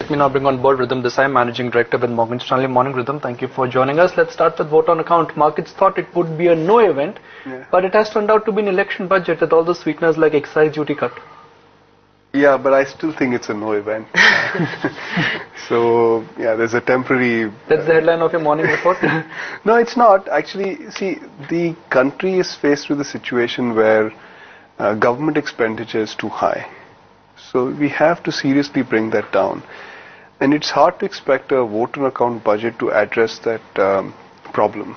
Let me now bring on board Ridham Desai, Managing Director with Morgan Stanley. Morning, Ridham. Thank you for joining us. Let's start with vote on account. Markets thought it would be a no event, but it has turned out to be an election budget with all the sweeteners like excise duty cut. Yeah, but I still think it's a no event. So, yeah, there's a temporary... That's the headline of your morning report? No, it's not. Actually, see, the country is faced with a situation where government expenditure is too high. So we have to seriously bring that down. And it's hard to expect a vote on account budget to address that problem.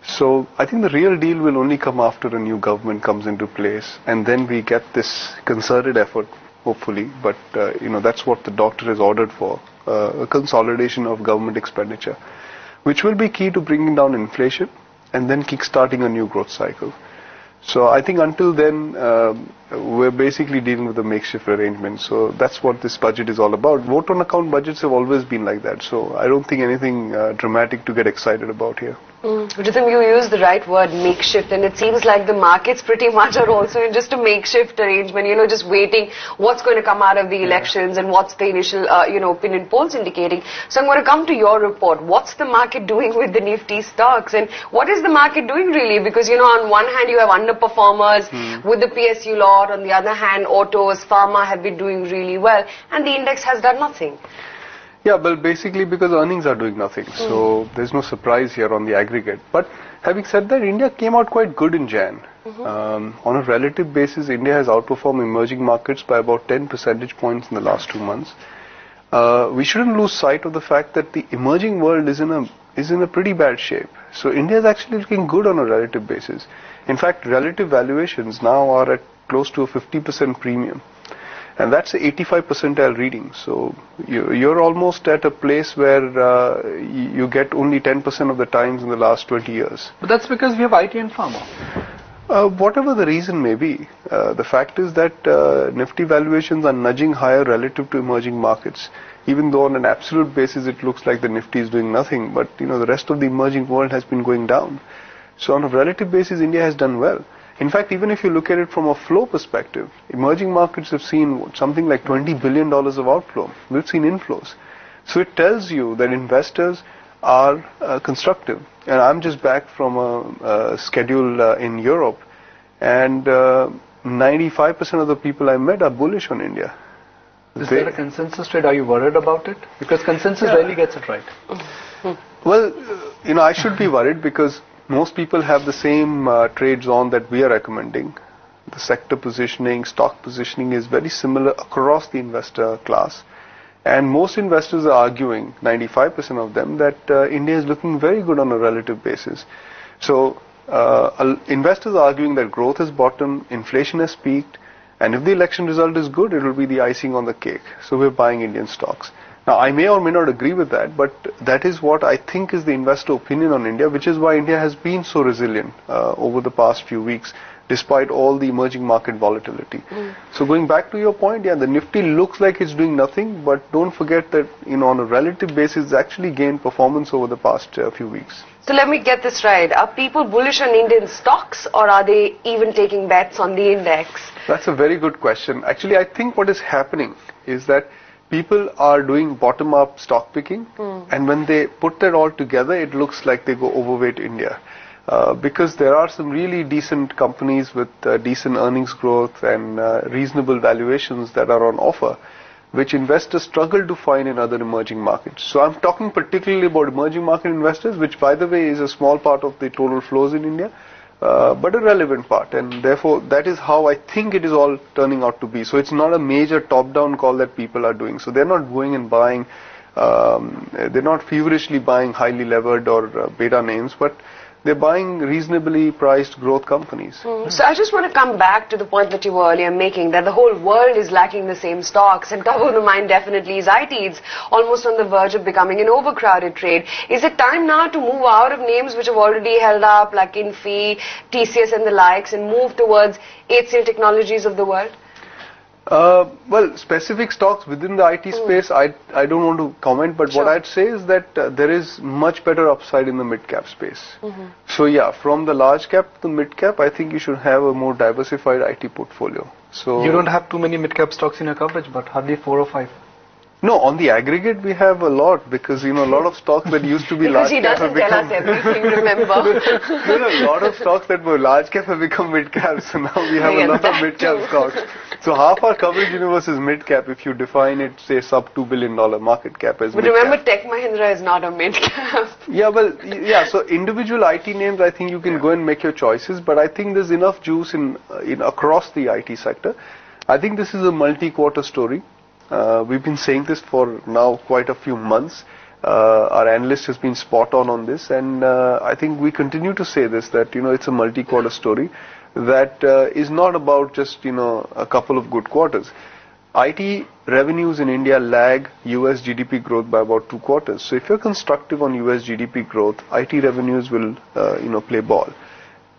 So I think the real deal will only come after a new government comes into place, and then we get this concerted effort, hopefully. But that's what the doctor has ordered for, a consolidation of government expenditure, which will be key to bringing down inflation and then kick-starting a new growth cycle. So I think until then, we're basically dealing with a makeshift arrangement. So that's what this budget is all about. Vote on account budgets have always been like that. So I don't think anything dramatic to get excited about here. Ridham, you used the right word, makeshift, and it seems like the markets pretty much are also in just a makeshift arrangement, just waiting what's going to come out of the elections and what's the initial, opinion polls indicating. So I'm going to come to your report. What's the market doing with the Nifty stocks, and what is the market doing really? Because, on one hand you have underperformers with the PSU lot, on the other hand autos, pharma have been doing really well, and the index has done nothing. Yeah, well, basically because earnings are doing nothing. So there's no surprise here on the aggregate. But having said that, India came out quite good in Jan. On a relative basis, India has outperformed emerging markets by about 10 percentage points in the last 2 months. We shouldn't lose sight of the fact that the emerging world is in a pretty bad shape. So India is actually looking good on a relative basis. In fact, relative valuations now are at close to a 50% premium. And that's an 85 percentile reading. So you're almost at a place where you get only 10% of the times in the last 20 years. But that's because we have IT and pharma. Whatever the reason may be, the fact is that Nifty valuations are nudging higher relative to emerging markets. Even though on an absolute basis it looks like the Nifty is doing nothing, but the rest of the emerging world has been going down. So on a relative basis, India has done well. In fact, even if you look at it from a flow perspective, emerging markets have seen something like $20 billion of outflow. We've seen inflows. So it tells you that investors are constructive. And I'm just back from a schedule in Europe, and 95% of the people I met are bullish on India. Is there a consensus trade? Are you worried about it? Because consensus rarely gets it right. Well, I should be worried because most people have the same trades on that we are recommending. The sector positioning, stock positioning is very similar across the investor class. And most investors are arguing, 95% of them, that India is looking very good on a relative basis. So investors are arguing that growth has bottomed, inflation has peaked, and if the election result is good, it will be the icing on the cake. So we're buying Indian stocks. Now, I may or may not agree with that, but that is what I think is the investor opinion on India, which is why India has been so resilient over the past few weeks, despite all the emerging market volatility. So going back to your point, the Nifty looks like it's doing nothing, but don't forget that, on a relative basis, it's actually gained performance over the past few weeks. So let me get this right. Are people bullish on Indian stocks, or are they even taking bets on the index? That's a very good question. Actually, I think what is happening is that people are doing bottom-up stock picking, and when they put that all together, it looks like they go overweight India. Because there are some really decent companies with decent earnings growth and reasonable valuations that are on offer, which investors struggle to find in other emerging markets. So I'm talking particularly about emerging market investors, which by the way is a small part of the total flows in India, but a relevant part, and therefore that is how I think it is all turning out to be. So it's not a major top-down call that people are doing. So they're not going and buying, they're not feverishly buying highly levered or beta names, but they're buying reasonably priced growth companies. So I just want to come back to the point that you were earlier making, that the whole world is lacking the same stocks, and top of the mind definitely is IT. It's almost on the verge of becoming an overcrowded trade. Is it time now to move out of names which have already held up, like Infi, TCS and the likes, and move towards HCL Technologies of the world? Well, specific stocks within the IT space, I don't want to comment, but what I'd say is that there is much better upside in the mid-cap space. So yeah, from the large cap to the mid-cap, I think you should have a more diversified IT portfolio. So you don't have too many mid-cap stocks in your coverage, but hardly 4 or 5. No, on the aggregate we have a lot because, a lot of stocks that used to be large cap have become... Because he doesn't tell us everything, remember. There are a lot of stocks that were large cap have become mid cap, so now we have a lot of mid cap stocks. So half our coverage universe is mid cap if you define it, say, sub $2 billion market cap as But mid cap. remember, Tech Mahindra is not a mid cap. So individual IT names, I think you can go and make your choices, but I think there's enough juice in across the IT sector. I think this is a multi-quarter story. We've been saying this for now quite a few months. Our analyst has been spot on this, and I think we continue to say this, that it's a multi-quarter story that is not about just a couple of good quarters. IT revenues in India lag US GDP growth by about 2 quarters. So if you're constructive on US GDP growth, IT revenues will play ball.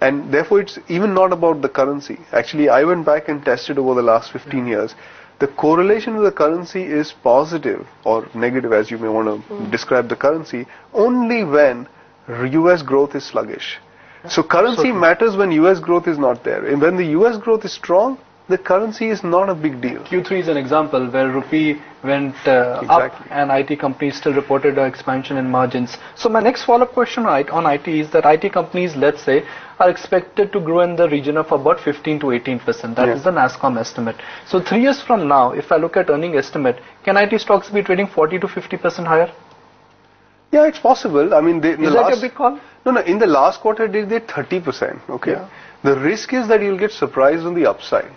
And therefore it's even not about the currency. Actually, I went back and tested over the last 15 years. The correlation with the currency is positive or negative, as you may want to describe the currency, only when US growth is sluggish. So currency matters when US growth is not there. And when the US growth is strong, the currency is not a big deal. Q3 is an example where rupee went up and IT companies still reported expansion in margins. So my next follow-up question on IT is that IT companies, let's say, are expected to grow in the region of about 15 to 18%. That is the NASSCOM estimate. So 3 years from now, if I look at earning estimate, can IT stocks be trading 40 to 50% higher? Yeah, it's possible. I mean, is that a big call? No, in the last quarter they did 30%. Okay. Yeah. The risk is that you'll get surprised on the upside.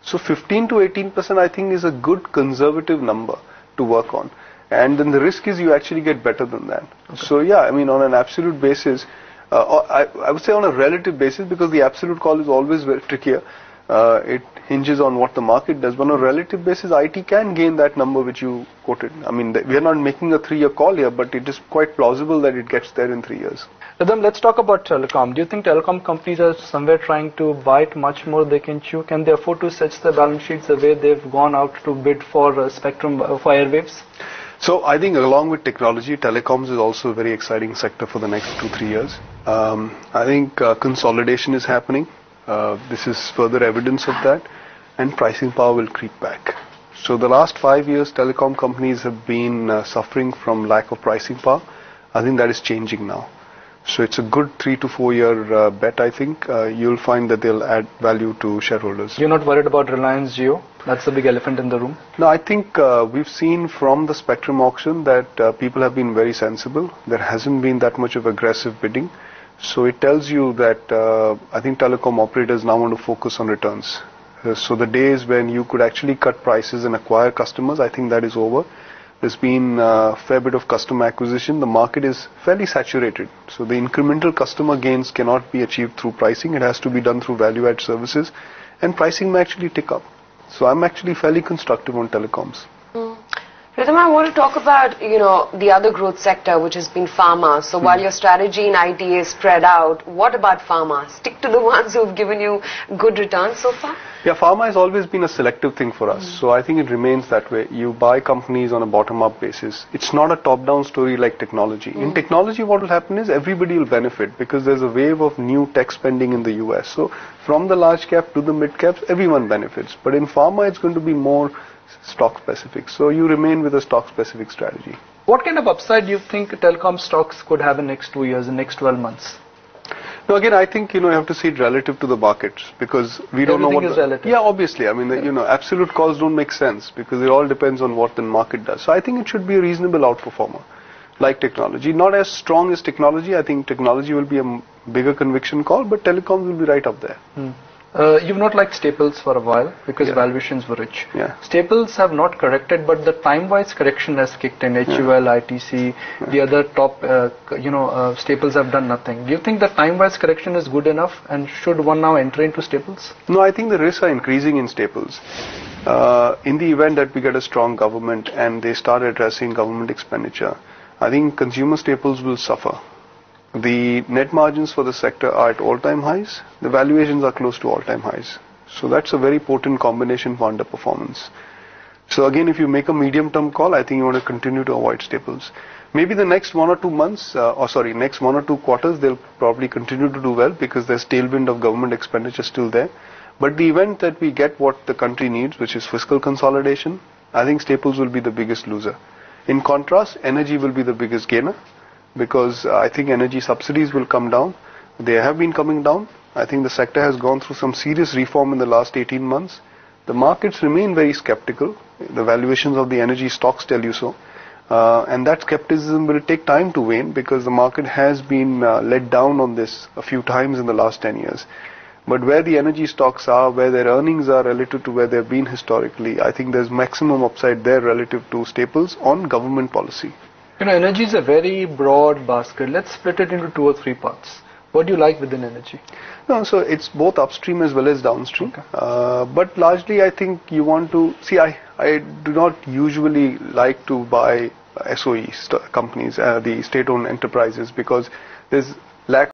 So 15 to 18% I think is a good conservative number to work on. And then the risk is you actually get better than that. Okay. So yeah, I mean on an absolute basis, I would say on a relative basis, because the absolute call is always very trickier. It hinges on what the market does. But on a relative basis, IT can gain that number which you quoted. I mean, we are not making a 3-year call here, but it is quite plausible that it gets there in 3 years. Ridham, let's talk about telecom. Do you think telecom companies are somewhere trying to bite much more they can chew? Can they afford to stretch their balance sheets the way they've gone out to bid for spectrum for airwaves? So I think along with technology, telecoms is also a very exciting sector for the next 2-3 years. I think consolidation is happening. This is further evidence of that, and pricing power will creep back. So the last 5 years, telecom companies have been suffering from lack of pricing power. I think that is changing now. So it's a good 3 to 4 year bet, I think. You'll find that they'll add value to shareholders. You're not worried about Reliance Jio? That's the big elephant in the room. No, I think we've seen from the spectrum auction that people have been very sensible. There hasn't been that much of aggressive bidding. So it tells you that I think telecom operators now want to focus on returns. So the days when you could actually cut prices and acquire customers, I think that is over. There's been a fair bit of customer acquisition. The market is fairly saturated. So the incremental customer gains cannot be achieved through pricing. It has to be done through value-add services. And pricing may actually tick up. So I'm actually fairly constructive on telecoms. Ridham, I want to talk about, the other growth sector, which has been pharma. So while your strategy in IT is spread out, what about pharma? Stick to the ones who have given you good returns so far? Yeah, pharma has always been a selective thing for us. So I think it remains that way. You buy companies on a bottom-up basis. It's not a top-down story like technology. In technology, what will happen is everybody will benefit because there's a wave of new tech spending in the US. So from the large cap to the mid caps, everyone benefits. But in pharma, it's going to be more stock specific. So you remain with a stock specific strategy. What kind of upside do you think telecom stocks could have in next 2 years, in next 12 months? No, again, I think, you have to see it relative to the markets because we don't know what... Everything is relative. Yeah, obviously. I mean, absolute calls don't make sense because it all depends on what the market does. So I think it should be a reasonable outperformer like technology. Not as strong as technology. I think technology will be a bigger conviction call, but telecoms will be right up there. You've not liked staples for a while because valuations were rich. Yeah. Staples have not corrected, but the time-wise correction has kicked in. HUL, ITC, the other top, staples have done nothing. Do you think the time-wise correction is good enough, and should one now enter into staples? No, I think the risks are increasing in staples. In the event that we get a strong government and they start addressing government expenditure, I think consumer staples will suffer. The net margins for the sector are at all-time highs. The valuations are close to all-time highs. So that's a very potent combination for underperformance. So again, if you make a medium-term call, I think you want to continue to avoid staples. Maybe the next 1 or 2 months, next 1 or 2 quarters, they'll probably continue to do well because there's tailwind of government expenditure still there. But the event that we get what the country needs, which is fiscal consolidation, I think staples will be the biggest loser. In contrast, energy will be the biggest gainer, because I think energy subsidies will come down. They have been coming down. I think the sector has gone through some serious reform in the last 18 months. The markets remain very skeptical. The valuations of the energy stocks tell you so. And that skepticism will take time to wane, because the market has been let down on this a few times in the last 10 years. But where the energy stocks are, where their earnings are relative to where they've been historically, I think there's maximum upside there relative to staples on government policy. You know, energy is a very broad basket. Let's split it into 2 or 3 parts. What do you like within energy? No, so it's both upstream as well as downstream. Okay. But largely I think you want to, see, I do not usually like to buy SOE companies, the state-owned enterprises, because there's lack